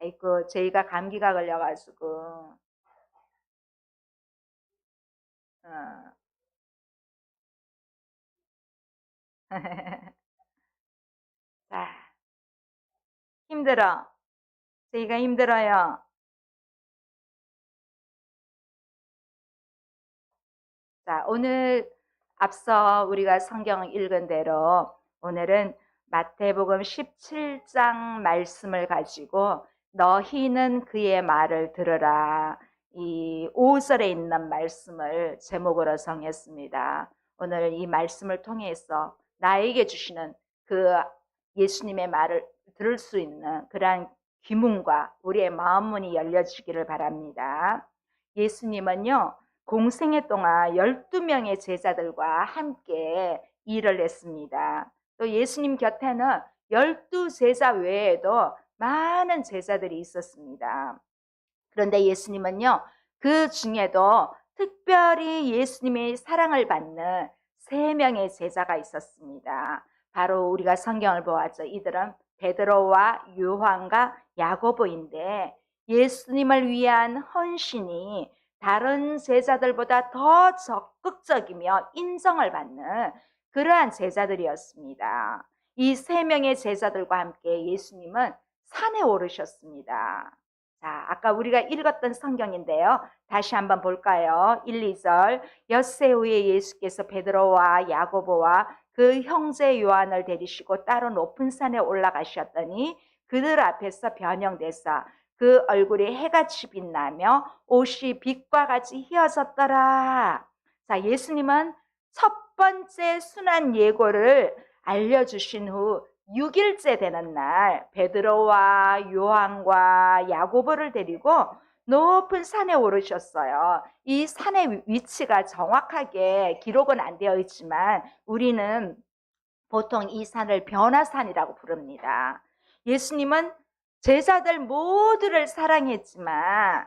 아이고, 저희가 감기가 걸려가지고. 어. 자, 힘들어. 저희가 힘들어요. 자, 오늘 앞서 우리가 성경을 읽은 대로 오늘은 마태복음 17장 말씀을 가지고 너희는 그의 말을 들으라. 이 5절에 있는 말씀을 제목으로 정했습니다. 오늘 이 말씀을 통해서 나에게 주시는 그 예수님의 말을 들을 수 있는 그러한 귀문과 우리의 마음문이 열려지기를 바랍니다. 예수님은요, 공생애 동안 12명의 제자들과 함께 일을 했습니다. 또 예수님 곁에는 12제자 외에도 많은 제자들이 있었습니다. 그런데 예수님은요, 그 중에도 특별히 예수님의 사랑을 받는 3명의 제자가 있었습니다. 바로 우리가 성경을 보았죠. 이들은 베드로와 요한과 야고보인데 예수님을 위한 헌신이 다른 제자들보다 더 적극적이며 인정을 받는 그러한 제자들이었습니다. 이 3명의 제자들과 함께 예수님은 산에 오르셨습니다. 자, 아까 우리가 읽었던 성경인데요. 다시 한번 볼까요? 1, 2절. 엿새 후에 예수께서 베드로와 야고보와 그 형제 요한을 데리시고 따로 높은 산에 올라가셨더니 그들 앞에서 변형되사 그 얼굴이 해같이 빛나며 옷이 빛과 같이 휘어졌더라. 자, 예수님은 첫 번째 순환 예고를 알려주신 후 6일째 되는 날 베드로와 요한과 야고보를 데리고 높은 산에 오르셨어요. 이 산의 위치가 정확하게 기록은 안 되어 있지만 우리는 보통 이 산을 변화산이라고 부릅니다. 예수님은 제자들 모두를 사랑했지만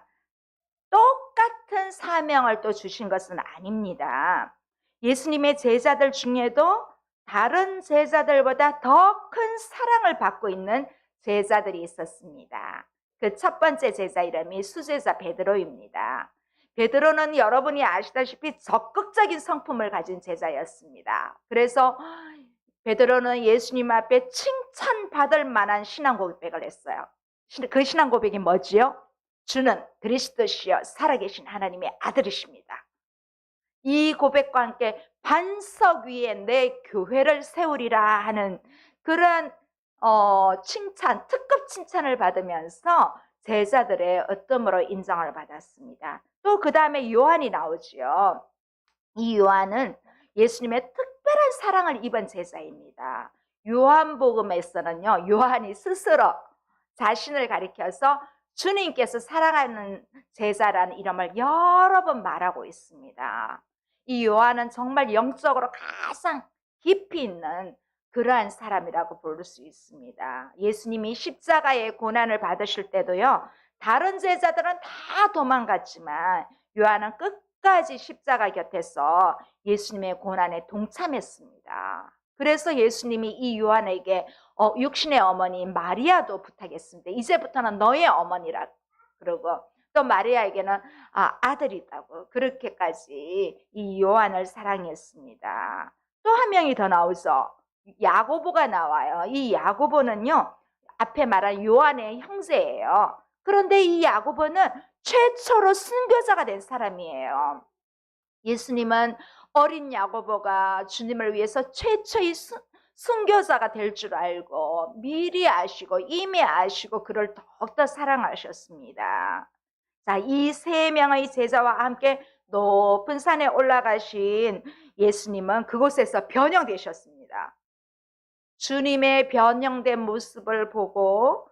똑같은 사명을 또 주신 것은 아닙니다. 예수님의 제자들 중에도 다른 제자들보다 더 큰 사랑을 받고 있는 제자들이 있었습니다. 그 첫 번째 제자 이름이 수제자 베드로입니다. 베드로는 여러분이 아시다시피 적극적인 성품을 가진 제자였습니다. 그래서 베드로는 예수님 앞에 칭찬받을 만한 신앙 고백을 했어요. 그 신앙 고백이 뭐지요? 주는 그리스도시여 살아계신 하나님의 아들이십니다. 이 고백과 함께 반석 위에 내 교회를 세우리라 하는 그런 칭찬, 특급 칭찬을 받으면서 제자들의 어뜸으로 인정을 받았습니다. 또 그 다음에 요한이 나오지요. 이 요한은 예수님의 특별한 사랑을 입은 제자입니다. 요한복음에서는요, 요한이 스스로 자신을 가리켜서 주님께서 사랑하는 제자라는 이름을 여러 번 말하고 있습니다. 이 요한은 정말 영적으로 가장 깊이 있는 그러한 사람이라고 부를 수 있습니다. 예수님이 십자가의 고난을 받으실 때도요, 다른 제자들은 다 도망갔지만 요한은 끝까지 십자가 곁에서 예수님의 고난에 동참했습니다. 그래서 예수님이 이 요한에게 육신의 어머니 마리아도 부탁했습니다. 이제부터는 너의 어머니라 그러고 또 마리아에게는 아들이 있다고 그렇게까지 이 요한을 사랑했습니다. 또 한 명이 더 나오죠. 야고보가 나와요. 이 야고보는요, 앞에 말한 요한의 형제예요. 그런데 이 야고보는 최초로 순교자가 된 사람이에요. 예수님은 어린 야고보가 주님을 위해서 최초의 순교자가 될 줄 알고 미리 아시고 이미 아시고 그를 더욱더 사랑하셨습니다. 자, 이 3명의 제자와 함께 높은 산에 올라가신 예수님은 그곳에서 변형되셨습니다. 주님의 변형된 모습을 보고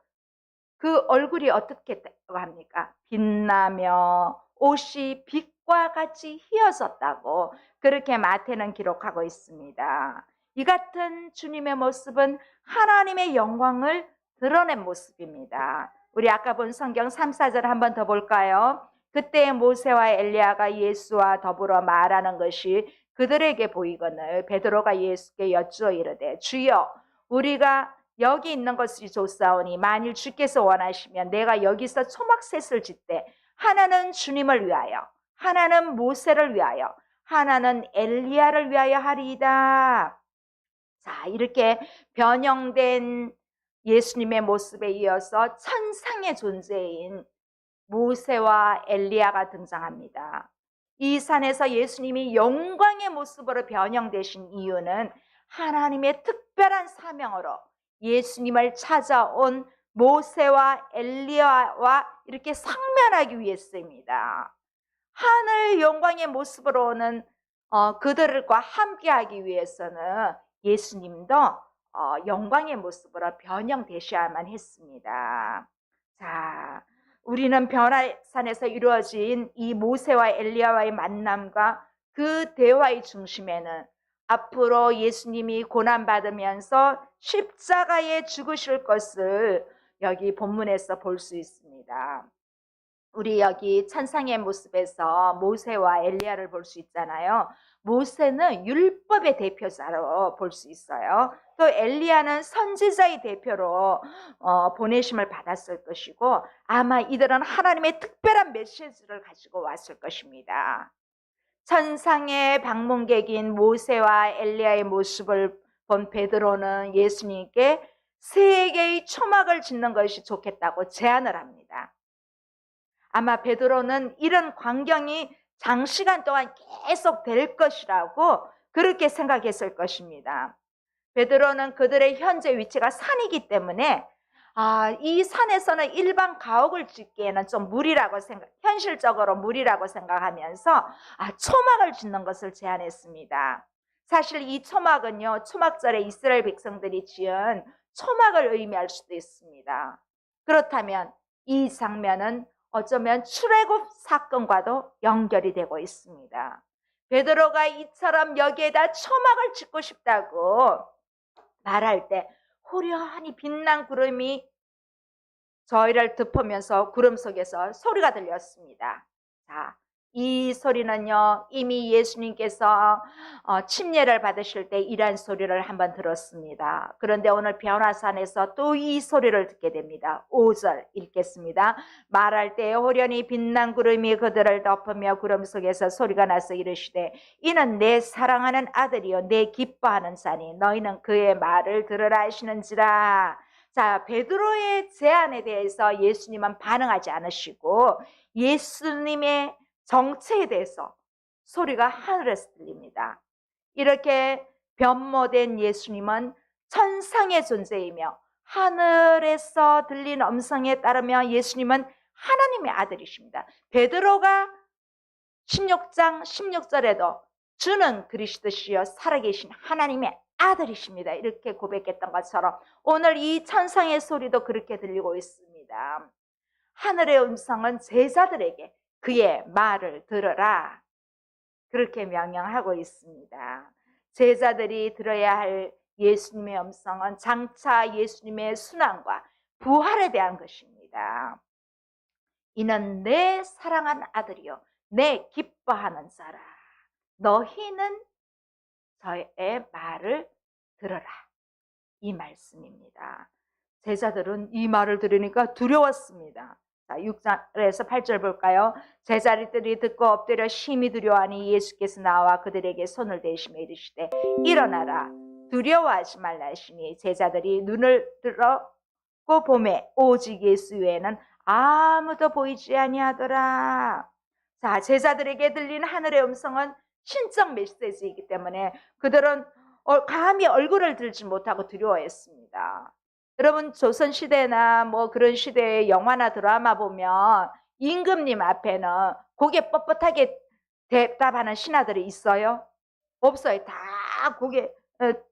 그 얼굴이 어떻게 합니까? 빛나며 옷이 빛과 같이 휘어졌다고 그렇게 마태는 기록하고 있습니다. 이 같은 주님의 모습은 하나님의 영광을 드러낸 모습입니다. 우리 아까 본 성경 3, 4절 한 번 더 볼까요? 그때 모세와 엘리야가 예수와 더불어 말하는 것이 그들에게 보이거늘 베드로가 예수께 여쭈어 이르되 주여 우리가 여기 있는 것이 좋사오니 만일 주께서 원하시면 내가 여기서 초막셋을 짓되 하나는 주님을 위하여, 하나는 모세를 위하여, 하나는 엘리야를 위하여 하리이다. 자, 이렇게 변형된 예수님의 모습에 이어서 천상의 존재인 모세와 엘리야가 등장합니다. 이 산에서 예수님이 영광의 모습으로 변형되신 이유는 하나님의 특별한 사명으로 예수님을 찾아온 모세와 엘리야와 이렇게 상면하기 위해서입니다. 하늘 영광의 모습으로 오는 그들과 함께하기 위해서는 예수님도 영광의 모습으로 변형되셔야만 했습니다. 자, 우리는 변화산에서 이루어진 이 모세와 엘리야와의 만남과 그 대화의 중심에는 앞으로 예수님이 고난받으면서 십자가에 죽으실 것을 여기 본문에서 볼 수 있습니다. 우리 여기 천상의 모습에서 모세와 엘리야를 볼 수 있잖아요. 모세는 율법의 대표자로 볼 수 있어요. 또 엘리야는 선지자의 대표로 보내심을 받았을 것이고 아마 이들은 하나님의 특별한 메시지를 가지고 왔을 것입니다. 천상의 방문객인 모세와 엘리야의 모습을 본 베드로는 예수님께 3개의 초막을 짓는 것이 좋겠다고 제안을 합니다. 아마 베드로는 이런 광경이 장시간 동안 계속 될 것이라고 그렇게 생각했을 것입니다. 베드로는 그들의 현재 위치가 산이기 때문에 이 산에서는 일반 가옥을 짓기에는 좀 무리라고 현실적으로 무리라고 생각하면서 초막을 짓는 것을 제안했습니다. 사실 이 초막은요, 초막절에 이스라엘 백성들이 지은 초막을 의미할 수도 있습니다. 그렇다면 이 장면은 어쩌면 출애굽 사건과도 연결이 되고 있습니다. 베드로가 이처럼 여기에다 초막을 짓고 싶다고 말할 때 호련히 빛난 구름이 저희를 덮으면서 구름 속에서 소리가 들렸습니다. 자, 이 소리는요, 이미 예수님께서 침례를 받으실 때 이러한 소리를 한번 들었습니다. 그런데 오늘 변화산에서 또 이 소리를 듣게 됩니다. 5절 읽겠습니다. 말할 때 호련히 빛난 구름이 그들을 덮으며 구름 속에서 소리가 나서 이르시되 이는 내 사랑하는 아들이요 내 기뻐하는 자니 너희는 그의 말을 들으라 하시는지라. 자, 베드로의 제안에 대해서 예수님은 반응하지 않으시고 예수님의 정체에 대해서 소리가 하늘에서 들립니다. 이렇게 변모된 예수님은 천상의 존재이며 하늘에서 들린 음성에 따르면 예수님은 하나님의 아들이십니다. 베드로가 16장 16절에도 주는 그리스도시요 살아계신 하나님의 아들이십니다. 이렇게 고백했던 것처럼 오늘 이 천상의 소리도 그렇게 들리고 있습니다. 하늘의 음성은 제자들에게 그의 말을 들으라 그렇게 명령하고 있습니다. 제자들이 들어야 할 예수님의 음성은 장차 예수님의 순환과 부활에 대한 것입니다. 이는 내 사랑한 아들이요 내 기뻐하는 자라. 너희는 저의 말을 들어라. 이 말씀입니다. 제자들은 이 말을 들으니까 두려웠습니다. 자, 6절에서 8절 볼까요? 제자들이 듣고 엎드려 심히 두려워하니 예수께서 나와 그들에게 손을 대시며 이르시되 일어나라 두려워하지 말라 하시니 제자들이 눈을 들었고 보매 오직 예수 외에는 아무도 보이지 아니하더라. 자, 제자들에게 들린 하늘의 음성은 신적 메시지이기 때문에 그들은 감히 얼굴을 들지 못하고 두려워했습니다. 여러분 조선시대나 뭐 그런 시대의 영화나 드라마 보면 임금님 앞에는 고개 뻣뻣하게 대답하는 신하들이 있어요? 없어요. 다 고개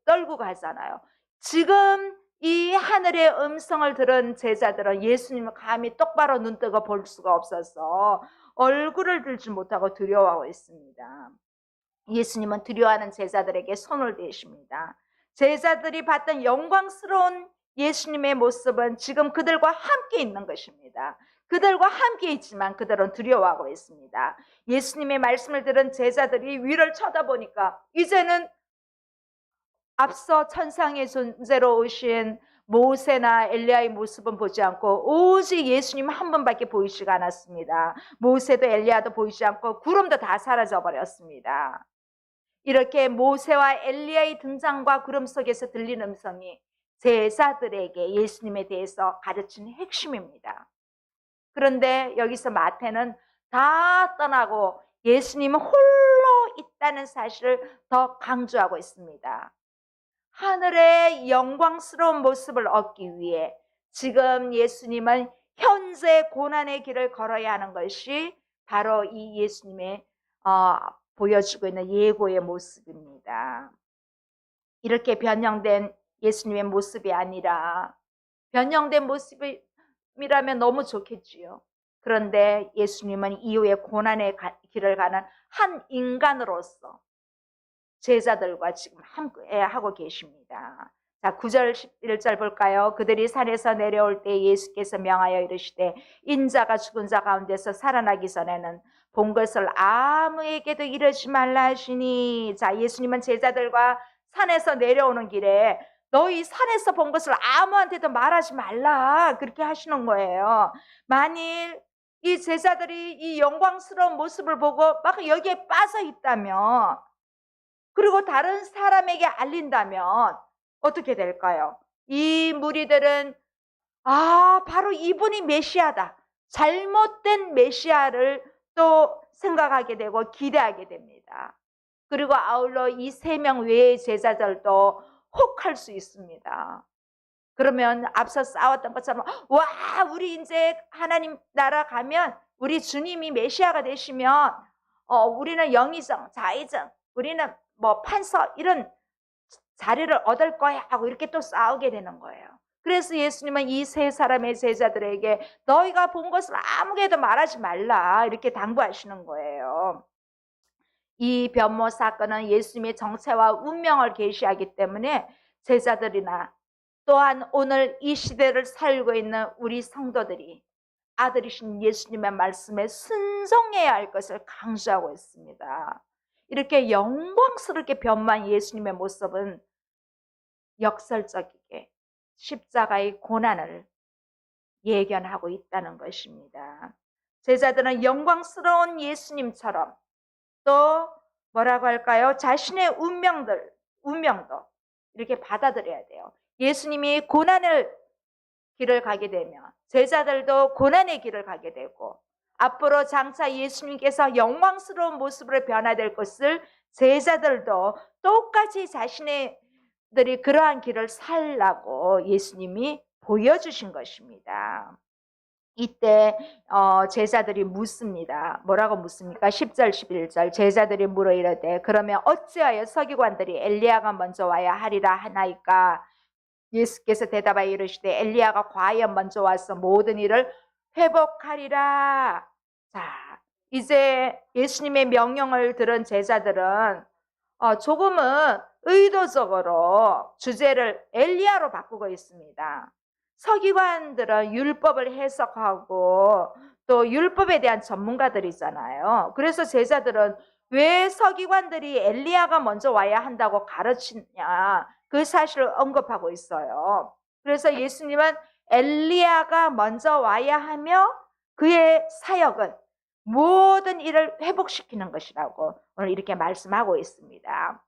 떨고 가잖아요. 지금 이 하늘의 음성을 들은 제자들은 예수님을 감히 똑바로 눈뜨고 볼 수가 없어서 얼굴을 들지 못하고 두려워하고 있습니다. 예수님은 두려워하는 제자들에게 손을 대십니다. 제자들이 봤던 영광스러운 예수님의 모습은 지금 그들과 함께 있는 것입니다. 그들과 함께 있지만 그들은 두려워하고 있습니다. 예수님의 말씀을 들은 제자들이 위를 쳐다보니까 이제는 앞서 천상의 존재로 오신 모세나 엘리야의 모습은 보지 않고 오직 예수님 한 분밖에 보이지가 않았습니다. 모세도 엘리야도 보이지 않고 구름도 다 사라져 버렸습니다. 이렇게 모세와 엘리야의 등장과 구름 속에서 들린 음성이 제자들에게 예수님에 대해서 가르치는 핵심입니다. 그런데 여기서 마태는 다 떠나고 예수님은 홀로 있다는 사실을 더 강조하고 있습니다. 하늘의 영광스러운 모습을 얻기 위해 지금 예수님은 현재 고난의 길을 걸어야 하는 것이 바로 이 예수님의 보여주고 있는 예고의 모습입니다. 이렇게 변형된 예수님의 모습이 아니라 변형된 모습이라면 너무 좋겠지요. 그런데 예수님은 이후에 고난의 길을 가는 한 인간으로서 제자들과 지금 함께 하고 계십니다. 자, 9절 11절 볼까요? 그들이 산에서 내려올 때 예수께서 명하여 이르시되 인자가 죽은 자 가운데서 살아나기 전에는 본 것을 아무에게도 이르지 말라 하시니. 자, 예수님은 제자들과 산에서 내려오는 길에 너희 산에서 본 것을 아무한테도 말하지 말라 그렇게 하시는 거예요. 만일 이 제자들이 이 영광스러운 모습을 보고 막 여기에 빠져 있다면, 그리고 다른 사람에게 알린다면 어떻게 될까요? 이 무리들은 바로 이분이 메시아다, 잘못된 메시아를 또 생각하게 되고 기대하게 됩니다. 그리고 아울러 이 3명 외의 제자들도 혹할 수 있습니다. 그러면 앞서 싸웠던 것처럼 와, 우리 이제 하나님 나라 가면 우리 주님이 메시아가 되시면 우리는 영의정, 자의정, 우리는 뭐 판서 이런 자리를 얻을 거야 하고 이렇게 또 싸우게 되는 거예요. 그래서 예수님은 이 3사람의 제자들에게 너희가 본 것을 아무에게도 말하지 말라 이렇게 당부하시는 거예요. 이 변모 사건은 예수님의 정체와 운명을 계시하기 때문에 제자들이나 또한 오늘 이 시대를 살고 있는 우리 성도들이 아들이신 예수님의 말씀에 순종해야 할 것을 강조하고 있습니다. 이렇게 영광스럽게 변모한 예수님의 모습은 역설적이게 십자가의 고난을 예견하고 있다는 것입니다. 제자들은 영광스러운 예수님처럼 또 뭐라고 할까요? 자신의 운명도 이렇게 받아들여야 돼요. 예수님이 고난의 길을 가게 되면 제자들도 고난의 길을 가게 되고, 앞으로 장차 예수님께서 영광스러운 모습으로 변화될 것을 제자들도 똑같이 자신들이 그러한 길을 살라고 예수님이 보여주신 것입니다. 이때 제자들이 묻습니다. 뭐라고 묻습니까? 10절 11절 제자들이 물어 이르되 그러면 어찌하여 서기관들이 엘리야가 먼저 와야 하리라 하나이까? 예수께서 대답하여 이르시되 엘리야가 과연 먼저 와서 모든 일을 회복하리라. 자, 이제 예수님의 명령을 들은 제자들은 조금은 의도적으로 주제를 엘리야로 바꾸고 있습니다. 서기관들은 율법을 해석하고 또 율법에 대한 전문가들이잖아요. 그래서 제자들은 왜 서기관들이 엘리야가 먼저 와야 한다고 가르치냐, 그 사실을 언급하고 있어요. 그래서 예수님은 엘리야가 먼저 와야 하며 그의 사역은 모든 일을 회복시키는 것이라고 오늘 이렇게 말씀하고 있습니다.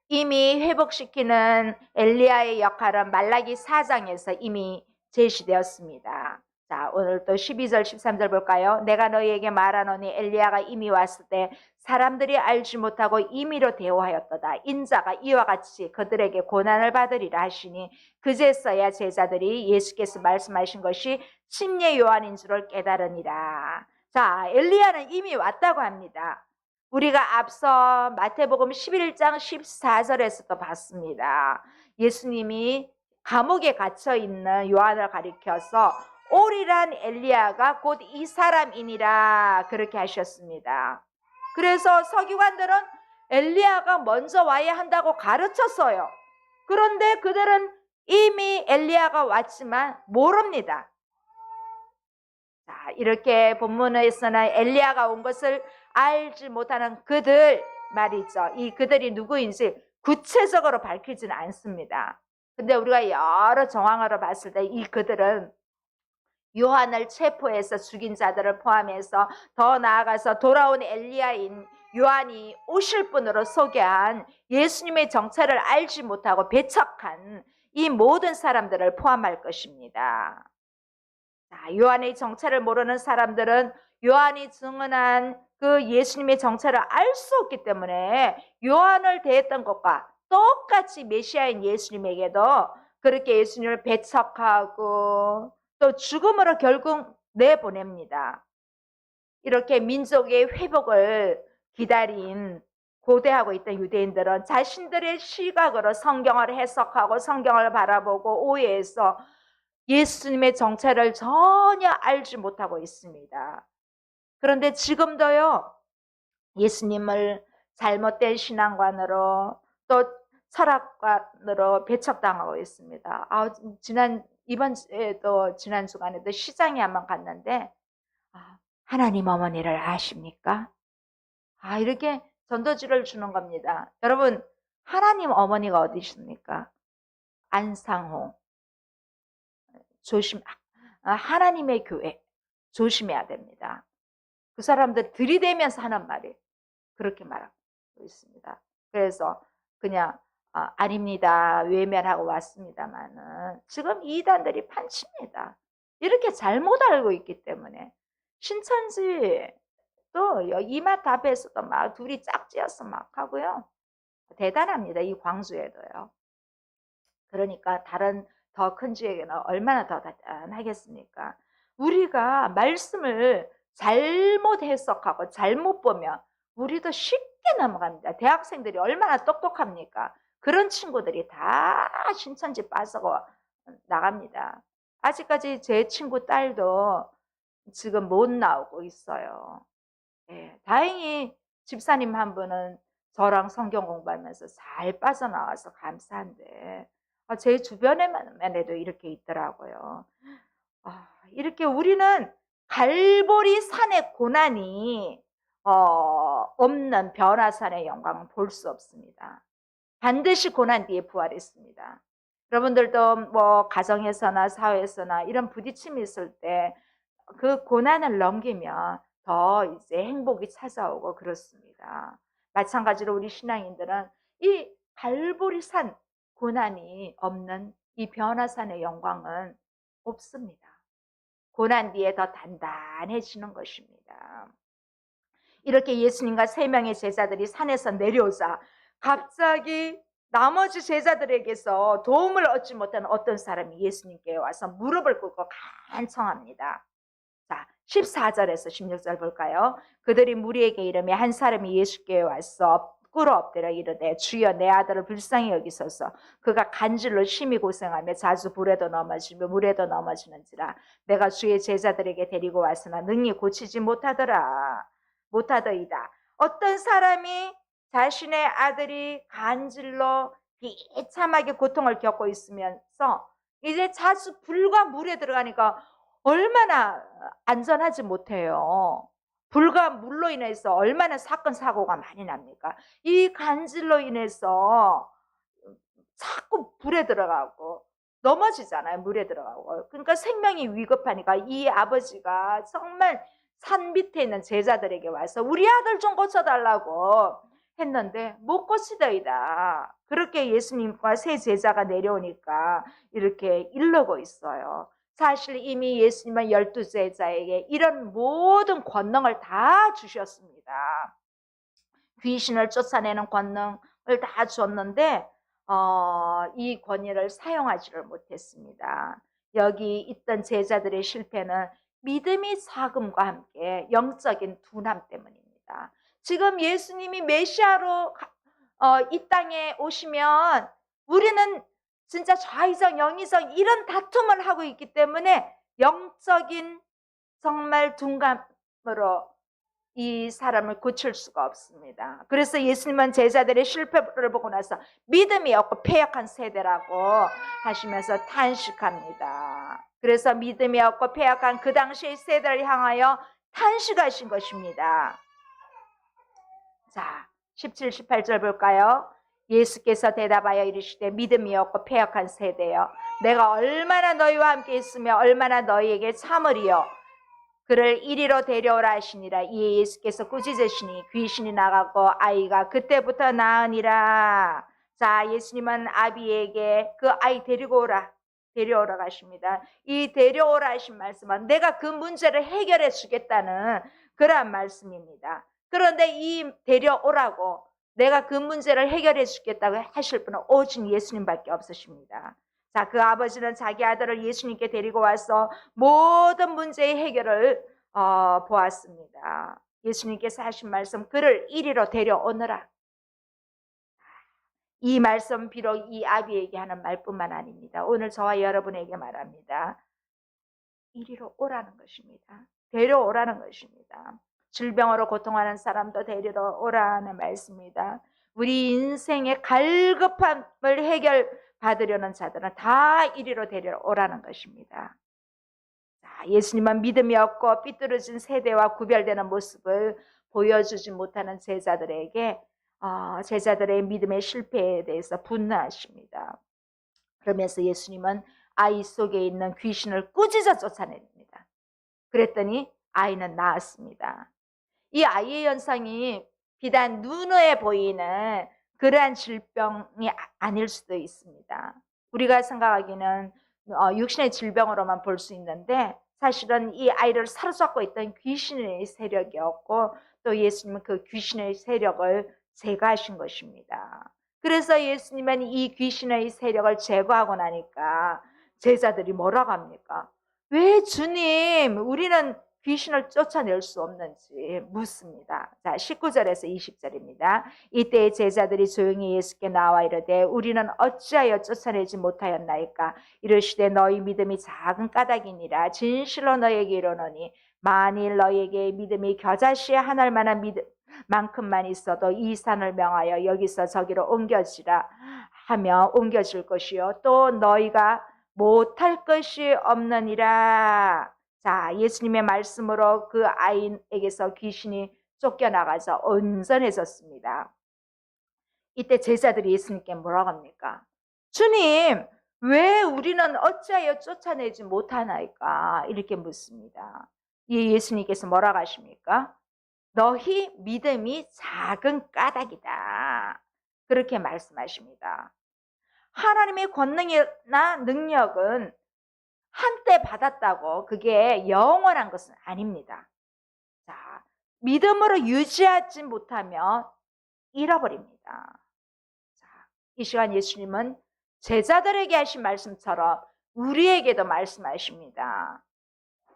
이미 회복시키는 엘리야의 역할은 말라기 4장에서 이미 제시되었습니다. 자, 오늘 또 12절 13절 볼까요? 내가 너희에게 말하노니 엘리야가 이미 왔을 때 사람들이 알지 못하고 임의로 대오하였도다. 인자가 이와 같이 그들에게 고난을 받으리라 하시니 그제서야 제자들이 예수께서 말씀하신 것이 침례 요한인 줄을 깨달으니라. 자, 엘리야는 이미 왔다고 합니다. 우리가 앞서 마태복음 11장 14절에서도 봤습니다. 예수님이 감옥에 갇혀 있는 요한을 가리켜서 오리란 엘리야가 곧 이 사람이니라 그렇게 하셨습니다. 그래서 서기관들은 엘리야가 먼저 와야 한다고 가르쳤어요. 그런데 그들은 이미 엘리야가 왔지만 모릅니다. 자, 이렇게 본문에서는 엘리야가 온 것을 알지 못하는 그들 말이죠. 이 그들이 누구인지 구체적으로 밝히지는 않습니다. 근데 우리가 여러 정황으로 봤을 때 이 그들은 요한을 체포해서 죽인 자들을 포함해서 더 나아가서 돌아온 엘리야인 요한이 오실 분으로 소개한 예수님의 정체를 알지 못하고 배척한 이 모든 사람들을 포함할 것입니다. 자, 요한의 정체를 모르는 사람들은 요한이 증언한 그 예수님의 정체를 알 수 없기 때문에 요한을 대했던 것과 똑같이 메시아인 예수님에게도 그렇게 예수님을 배척하고 또 죽음으로 결국 내보냅니다. 이렇게 민족의 회복을 기다린 고대하고 있던 유대인들은 자신들의 시각으로 성경을 해석하고 성경을 바라보고 오해해서 예수님의 정체를 전혀 알지 못하고 있습니다. 그런데 지금도요, 예수님을 잘못된 신앙관으로 또 철학관으로 배척당하고 있습니다. 지난 주간에도 시장에 한번 갔는데, 하나님 어머니를 아십니까? 이렇게 전도지를 주는 겁니다. 여러분, 하나님 어머니가 어디십니까? 안상홍. 하나님의 교회. 조심해야 됩니다. 그 사람들 들이대면서 하는 말이 그렇게 말하고 있습니다. 그래서 그냥 아닙니다. 외면하고 왔습니다만은 지금 이단들이 판칩니다. 이렇게 잘못 알고 있기 때문에 신천지 또 이마트 앞에서도 막 둘이 짝지어서 막 하고요. 대단합니다. 이 광주에도요. 그러니까 다른 더 큰 지역에는 얼마나 더 대단하겠습니까? 우리가 말씀을 잘못 해석하고 잘못 보면 우리도 쉽게 넘어갑니다. 대학생들이 얼마나 똑똑합니까? 그런 친구들이 다 신천지 빠져고 나갑니다. 아직까지 제 친구 딸도 지금 못 나오고 있어요. 예, 다행히 집사님 한 분은 저랑 성경 공부하면서 잘 빠져나와서 감사한데 제 주변에만 해도 이렇게 있더라고요. 이렇게 우리는 갈보리 산의 고난이 없는 변화산의 영광은 볼 수 없습니다. 반드시 고난 뒤에 부활이 있습니다. 여러분들도 뭐 가정에서나 사회에서나 이런 부딪힘이 있을 때 그 고난을 넘기면 더 이제 행복이 찾아오고 그렇습니다. 마찬가지로 우리 신앙인들은 이 갈보리산 고난이 없는 이 변화산의 영광은 없습니다. 고난 뒤에 더 단단해지는 것입니다. 이렇게 예수님과 3명의 제자들이 산에서 내려오자 갑자기 나머지 제자들에게서 도움을 얻지 못한 어떤 사람이 예수님께 와서 무릎을 꿇고 간청합니다. 자, 14절에서 16절 볼까요? 그들이 무리에게 이르며 한 사람이 예수께 와서 꿇어 엎드려 이르되 주여 내 아들을 불쌍히 여기소서. 그가 간질로 심히 고생하며 자주 불에도 넘어지며 물에도 넘어지는지라. 내가 주의 제자들에게 데리고 왔으나 능히 고치지 못하더이다. 어떤 사람이 자신의 아들이 간질로 비참하게 고통을 겪고 있으면서 이제 자주 불과 물에 들어가니까 얼마나 안전하지 못해요. 불과 물로 인해서 얼마나 사건 사고가 많이 납니까? 이 간질로 인해서 자꾸 불에 들어가고 넘어지잖아요. 물에 들어가고. 그러니까 생명이 위급하니까 이 아버지가 정말 산 밑에 있는 제자들에게 와서 우리 아들 좀 고쳐달라고 했는데 못 고치더이다. 그렇게 예수님과 세 제자가 내려오니까 이렇게 일르고 있어요. 사실 이미 예수님은 12제자에게 이런 모든 권능을 다 주셨습니다. 귀신을 쫓아내는 권능을 다 줬는데 이 권위를 사용하지를 못했습니다. 여기 있던 제자들의 실패는 믿음이 작음과 함께 영적인 둔함 때문입니다. 지금 예수님이 메시아로 이 땅에 오시면 우리는 진짜 좌이성, 영이성 이런 다툼을 하고 있기 때문에 영적인 정말 둔감으로 이 사람을 고칠 수가 없습니다. 그래서 예수님은 제자들의 실패를 보고 나서 믿음이 없고 패역한 세대라고 하시면서 탄식합니다. 그래서 믿음이 없고 패역한 그 당시의 세대를 향하여 탄식하신 것입니다. 자, 17, 18절 볼까요? 예수께서 대답하여 이르시되 믿음이 없고 패역한 세대여, 내가 얼마나 너희와 함께 있으며 얼마나 너희에게 참으리요. 그를 이리로 데려오라 하시니라. 이에 예수께서 꾸짖으시니 귀신이 나가고 아이가 그때부터 나으니라. 자, 예수님은 아비에게 그 아이 데려오라 하십니다. 이 데려오라 하신 말씀은 내가 그 문제를 해결해 주겠다는 그러한 말씀입니다. 그런데 이 데려오라고 내가 그 문제를 해결해 주겠다고 하실 분은 오직 예수님밖에 없으십니다. 자, 그 아버지는 자기 아들을 예수님께 데리고 와서 모든 문제의 해결을 보았습니다. 예수님께서 하신 말씀, 그를 이리로 데려오너라. 이 말씀 비록 이 아비에게 하는 말뿐만 아닙니다. 오늘 저와 여러분에게 말합니다. 이리로 오라는 것입니다. 데려오라는 것입니다. 질병으로 고통하는 사람도 데리러 오라는 말씀입니다. 우리 인생의 갈급함을 해결받으려는 자들은 다 이리로 데려오라는 것입니다. 자, 예수님은 믿음이 없고 삐뚤어진 세대와 구별되는 모습을 보여주지 못하는 제자들에게 제자들의 믿음의 실패에 대해서 분노하십니다. 그러면서 예수님은 아이 속에 있는 귀신을 꾸짖어 쫓아냅니다. 그랬더니 아이는 나았습니다. 이 아이의 현상이 비단 눈에 보이는 그러한 질병이 아닐 수도 있습니다. 우리가 생각하기는 육신의 질병으로만 볼 수 있는데 사실은 이 아이를 사로잡고 있던 귀신의 세력이었고 또 예수님은 그 귀신의 세력을 제거하신 것입니다. 그래서 예수님은 이 귀신의 세력을 제거하고 나니까 제자들이 뭐라고 합니까? 왜 주님, 우리는 귀신을 쫓아낼 수 없는지 묻습니다. 자, 19절에서 20절입니다. 이때 제자들이 조용히 예수께 나와 이르되 우리는 어찌하여 쫓아내지 못하였나이까? 이르시되 너희 믿음이 작은 까닭이니라. 진실로 너희에게 이르노니 만일 너희에게 믿음이 겨자씨 한 알만한 만큼만 있어도 이 산을 명하여 여기서 저기로 옮겨지라 하며 옮겨질 것이요 또 너희가 못할 것이 없느니라. 자, 예수님의 말씀으로 그 아이에게서 귀신이 쫓겨나가서 온전해졌습니다. 이때 제자들이 예수님께 뭐라고 합니까? 주님, 왜 우리는 어찌하여 쫓아내지 못하나이까? 이렇게 묻습니다. 예수님께서 뭐라고 하십니까? 너희 믿음이 작은 까닭이다. 그렇게 말씀하십니다. 하나님의 권능이나 능력은 한때 받았다고 그게 영원한 것은 아닙니다. 자, 믿음으로 유지하지 못하면 잃어버립니다. 자, 이 시간 예수님은 제자들에게 하신 말씀처럼 우리에게도 말씀하십니다.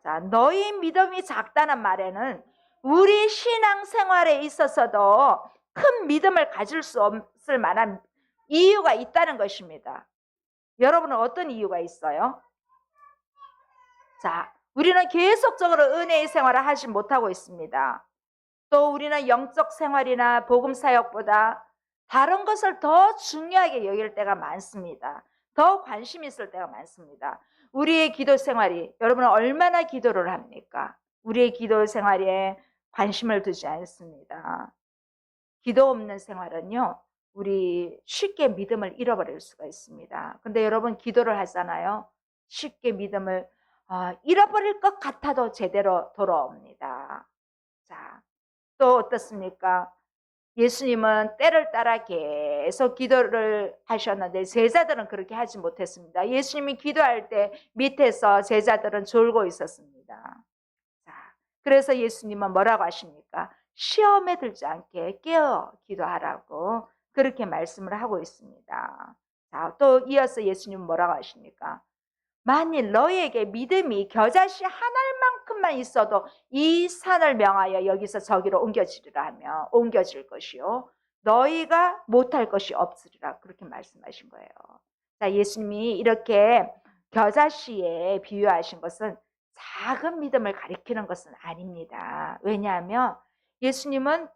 자, 너희 믿음이 작다는 말에는 우리 신앙생활에 있어서도 큰 믿음을 가질 수 없을 만한 이유가 있다는 것입니다. 여러분은 어떤 이유가 있어요? 자, 우리는 계속적으로 은혜의 생활을 하지 못하고 있습니다. 또 우리는 영적 생활이나 복음 사역보다 다른 것을 더 중요하게 여길 때가 많습니다. 더 관심 있을 때가 많습니다. 우리의 기도 생활이, 여러분은 얼마나 기도를 합니까? 우리의 기도 생활에 관심을 두지 않습니다. 기도 없는 생활은요, 우리 쉽게 믿음을 잃어버릴 수가 있습니다. 근데 여러분 기도를 하잖아요. 쉽게 믿음을 잃어버릴 것 같아도 제대로 돌아옵니다. 자, 또 어떻습니까? 예수님은 때를 따라 계속 기도를 하셨는데 제자들은 그렇게 하지 못했습니다. 예수님이 기도할 때 밑에서 제자들은 졸고 있었습니다. 자, 그래서 예수님은 뭐라고 하십니까? 시험에 들지 않게 깨어 기도하라고 그렇게 말씀을 하고 있습니다. 자, 또 이어서 예수님은 뭐라고 하십니까? 만일 너희에게 믿음이 겨자씨 한 알만큼만 있어도 이 산을 명하여 여기서 저기로 옮겨지리라 하며 옮겨질 것이요 너희가 못할 것이 없으리라 그렇게 말씀하신 거예요. 자, 예수님이 이렇게 겨자씨에 비유하신 것은 작은 믿음을 가리키는 것은 아닙니다. 왜냐하면 예수님은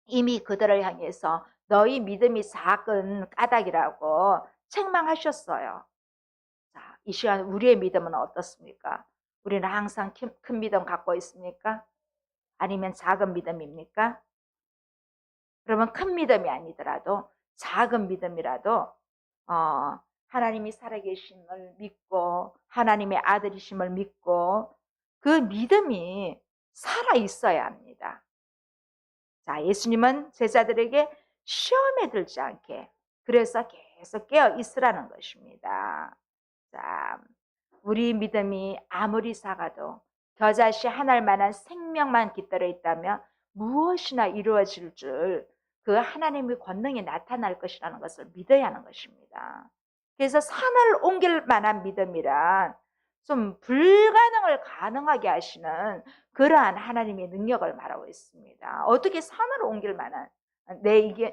이미 그들을 향해서 너희 믿음이 작은 까닭이라고 책망하셨어요. 자, 이 시간 우리의 믿음은 어떻습니까? 우리는 항상 큰 믿음 갖고 있습니까? 아니면 작은 믿음입니까? 그러면 큰 믿음이 아니더라도 작은 믿음이라도 하나님이 살아계심을 믿고 하나님의 아들이심을 믿고 그 믿음이 살아 있어야 합니다. 자, 예수님은 제자들에게 시험에 들지 않게 그래서 계속 깨어 있으라는 것입니다. 자, 우리 믿음이 아무리 작아도 겨자씨 하나일 만한 생명만 깃들어 있다면 무엇이나 이루어질 줄 그 하나님의 권능이 나타날 것이라는 것을 믿어야 하는 것입니다. 그래서 산을 옮길 만한 믿음이란 좀 불가능을 가능하게 하시는 그러한 하나님의 능력을 말하고 있습니다. 어떻게 산을 옮길 만한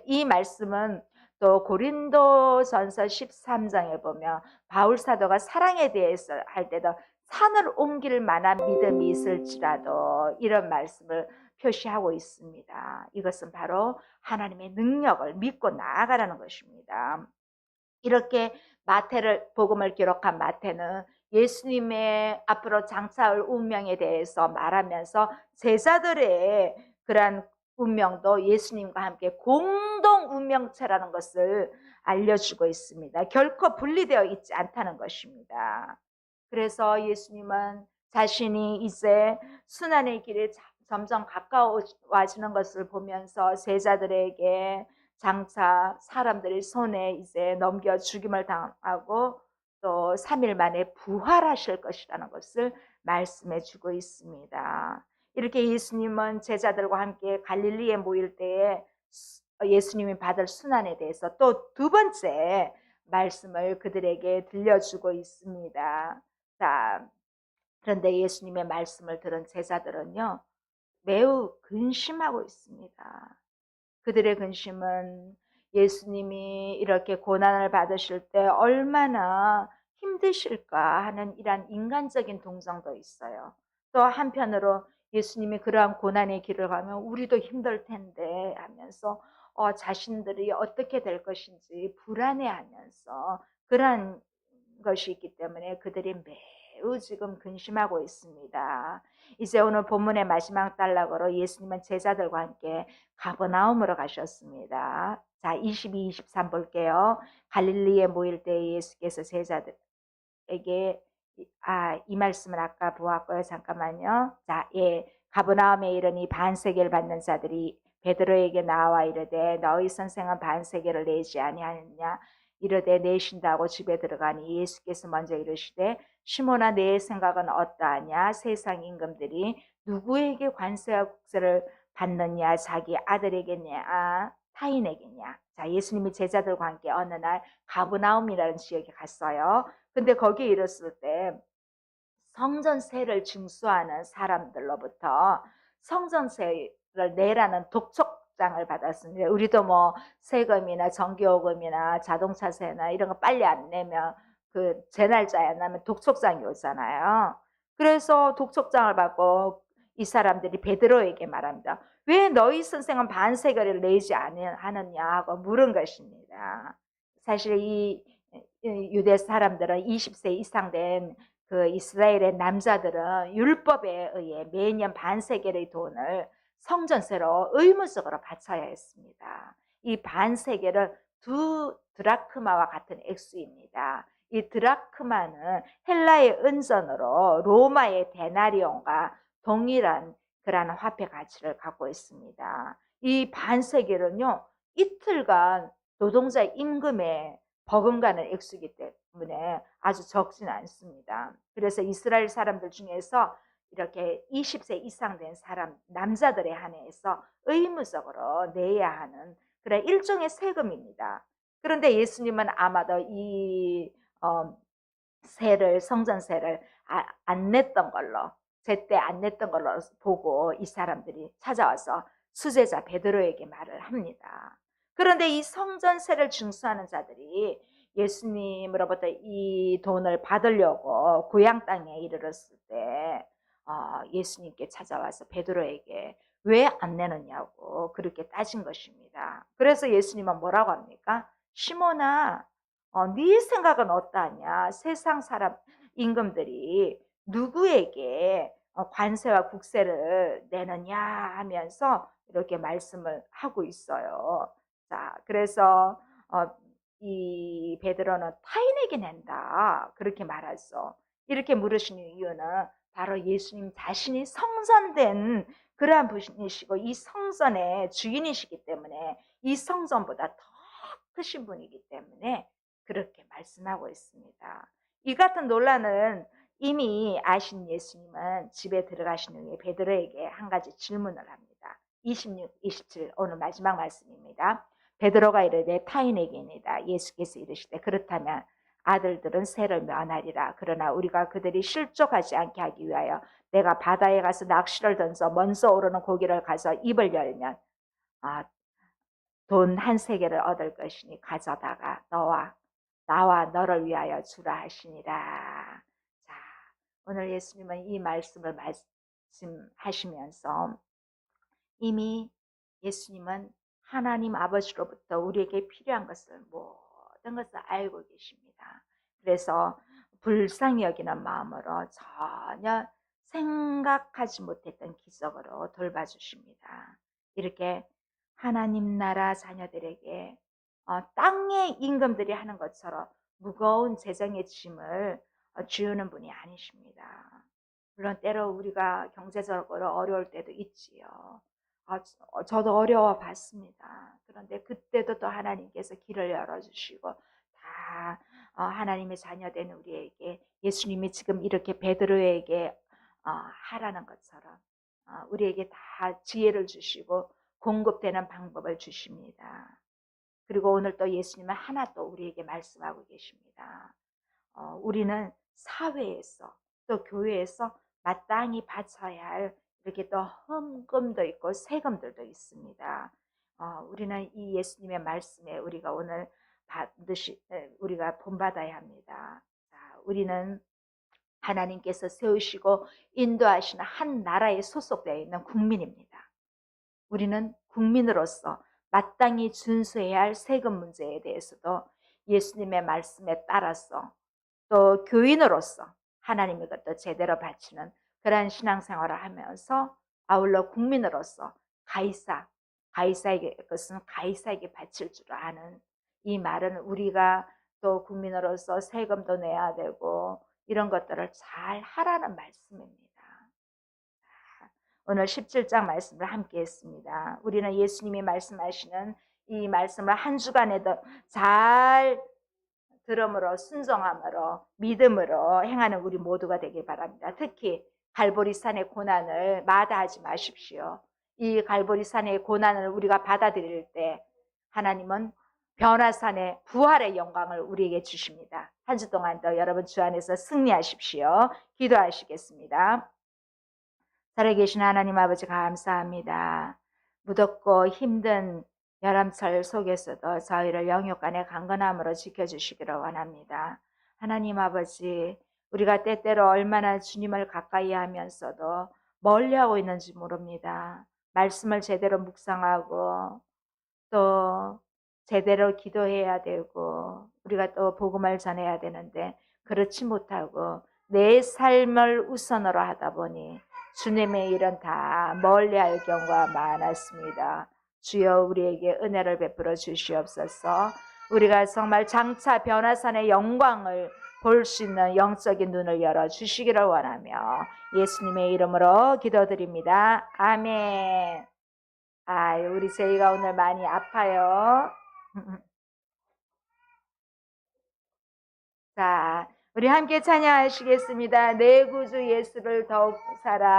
이 말씀은 또 고린도전서 13장에 보면 바울 사도가 사랑에 대해서 할 때도 산을 옮길 만한 믿음이 있을지라도 이런 말씀을 표시하고 있습니다. 이것은 바로 하나님의 능력을 믿고 나아가라는 것입니다. 이렇게 복음을 기록한 마태는 예수님의 앞으로 장차올 운명에 대해서 말하면서 제자들의 그러한 운명도 예수님과 함께 공동 운명체라는 것을 알려주고 있습니다. 결코 분리되어 있지 않다는 것입니다. 그래서 예수님은 자신이 이제 순환의 길에 점점 가까워지는 것을 보면서 제자들에게 장차 사람들의 손에 이제 넘겨 죽임을 당하고 또 3일 만에 부활하실 것이라는 것을 말씀해 주고 있습니다. 이렇게 예수님은 제자들과 함께 갈릴리에 모일 때에 예수님이 받을 순환에 대해서 또 두 번째 말씀을 그들에게 들려주고 있습니다. 자, 그런데 예수님의 말씀을 들은 제자들은요, 매우 근심하고 있습니다. 그들의 근심은 예수님이 이렇게 고난을 받으실 때 얼마나 힘드실까 하는 이러한 인간적인 동정도 있어요. 또 한편으로 예수님이 그러한 고난의 길을 가면 우리도 힘들 텐데 하면서 자신들이 어떻게 될 것인지 불안해하면서 그러한 것이 있기 때문에 그들이 매우 지금 근심하고 있습니다. 이제 오늘 본문의 마지막 단락으로 예수님은 제자들과 함께 가버나움으로 가셨습니다. 자, 22, 23 볼게요. 갈릴리에 모일 때 예수께서 제자들에게 이 말씀을 아까 보았고요. 잠깐만요. 자, 가버나움에 이르니 반세계를 받는 자들이 베드로에게 나와 이르되 너희 선생은 반세계를 내지 아니하느냐 이르되 내신다고 집에 들어가니 예수께서 먼저 이르시되 시몬아 내 생각은 어떠하냐 세상 임금들이 누구에게 관세와 국세를 받느냐 자기 아들에게냐 타인에게냐. 자, 예수님이 제자들과 함께 어느 날 가브나움이라는 지역에 갔어요. 근데 거기에 이르렀을 때 성전세를 징수하는 사람들로부터 성전세를 내라는 독촉장을 받았습니다. 우리도 뭐 세금이나 전기요금이나 자동차세나 이런 거 빨리 안 내면 그 제 날짜에 안 나면 독촉장이 오잖아요. 그래서 독촉장을 받고 이 사람들이 베드로에게 말합니다. 왜 너희 선생은 반세계를 내지 않느냐 하고 물은 것입니다. 사실 이 유대 사람들은 20세 이상 된 그 이스라엘의 남자들은 율법에 의해 매년 반세겔의 돈을 성전세로 의무적으로 바쳐야 했습니다. 이 반세겔은 2드라크마와 같은 액수입니다. 이 드라크마는 헬라의 은전으로 로마의 데나리온과 동일한 그러한 화폐 가치를 갖고 있습니다. 이 반세겔은요, 이틀간 노동자 임금에 버금가는 액수이기 때문에 아주 적지는 않습니다. 그래서 이스라엘 사람들 중에서 이렇게 20세 이상 된 사람, 남자들에 한해서 의무적으로 내야 하는 그런 일종의 세금입니다. 그런데 예수님은 아마도 이 성전세를 안 냈던 걸로, 제때 안 냈던 걸로 보고 이 사람들이 찾아와서 수제자 베드로에게 말을 합니다. 그런데 이 성전세를 징수하는 자들이 예수님으로부터 이 돈을 받으려고 고향 땅에 이르렀을 때 예수님께 찾아와서 베드로에게 왜 안 내느냐고 그렇게 따진 것입니다. 그래서 예수님은 뭐라고 합니까? 시몬아, 네 생각은 어떠하냐? 세상 사람 임금들이 누구에게 관세와 국세를 내느냐 하면서 이렇게 말씀을 하고 있어요. 자, 그래서 이 베드로는 타인에게 낸다. 그렇게 말했어. 이렇게 물으시는 이유는 바로 예수님 자신이 성전된 그러한 분이시고 이 성전의 주인이시기 때문에 이 성전보다 더 크신 분이기 때문에 그렇게 말씀하고 있습니다. 이 같은 논란은 이미 아신 예수님은 집에 들어가신 후에 베드로에게 한 가지 질문을 합니다. 26, 27 오늘 마지막 말씀입니다. 베드로가 이르되 타인에게입니다. 예수께서 이르시되 그렇다면 아들들은 세를 면하리라. 그러나 우리가 그들이 실족하지 않게 하기 위하여 내가 바다에 가서 낚시를 던져 먼저 오르는 고기를 가서 입을 열면 돈 한 세겔을 얻을 것이니 가져다가 나와 너를 위하여 주라 하시니라. 자, 오늘 예수님은 이 말씀을 말씀하시면서 이미 예수님은 하나님 아버지로부터 우리에게 필요한 것을 모든 것을 알고 계십니다. 그래서 불쌍히 여기는 마음으로 전혀 생각하지 못했던 기적으로 돌봐주십니다. 이렇게 하나님 나라 자녀들에게 땅의 임금들이 하는 것처럼 무거운 재정의 짐을 지우는 분이 아니십니다. 물론 때로 우리가 경제적으로 어려울 때도 있지요. 저도 어려워 봤습니다. 그런데 그때도 또 하나님께서 길을 열어주시고 다 하나님의 자녀된 우리에게 예수님이 지금 이렇게 베드로에게 하라는 것처럼 우리에게 다 지혜를 주시고 공급되는 방법을 주십니다. 그리고 오늘 또 예수님은 하나 또 우리에게 말씀하고 계십니다. 우리는 사회에서 또 교회에서 마땅히 바쳐야 할 이렇게 또 헌금도 있고 세금들도 있습니다. 우리는 이 예수님의 말씀에 우리가 오늘 반드시 우리가 본받아야 합니다. 자, 우리는 하나님께서 세우시고 인도하시는 한 나라에 소속되어 있는 국민입니다. 우리는 국민으로서 마땅히 준수해야 할 세금 문제에 대해서도 예수님의 말씀에 따라서 또 교인으로서 하나님의 것도 제대로 바치는 그러한 신앙생활을 하면서 아울러 국민으로서 가이사에게 것은 가이사에게 바칠 줄 아는 이 말은 우리가 또 국민으로서 세금도 내야 되고 이런 것들을 잘 하라는 말씀입니다. 오늘 17장 말씀을 함께 했습니다. 우리는 예수님이 말씀하시는 이 말씀을 한 주간에도 잘 들음으로 순종함으로 믿음으로 행하는 우리 모두가 되길 바랍니다. 특히 갈보리산의 고난을 마다하지 마십시오. 이 갈보리산의 고난을 우리가 받아들일 때 하나님은 변화산의 부활의 영광을 우리에게 주십니다. 한 주 동안도 여러분 주 안에서 승리하십시오. 기도하시겠습니다. 살아계신 하나님 아버지 감사합니다. 무덥고 힘든 여름철 속에서도 저희를 영육간의 강건함으로 지켜주시기를 원합니다. 하나님 아버지, 우리가 때때로 얼마나 주님을 가까이 하면서도 멀리하고 있는지 모릅니다. 말씀을 제대로 묵상하고 또 제대로 기도해야 되고 우리가 또 복음을 전해야 되는데 그렇지 못하고 내 삶을 우선으로 하다 보니 주님의 일은 다 멀리할 경우가 많았습니다. 주여 우리에게 은혜를 베풀어 주시옵소서. 우리가 정말 장차 변화산의 영광을 볼 수 있는 영적인 눈을 열어 주시기를 원하며 예수님의 이름으로 기도드립니다. 아멘. 우리 제이가 오늘 많이 아파요. 자, 우리 함께 찬양하시겠습니다. 내 구주 예수를 더욱 사랑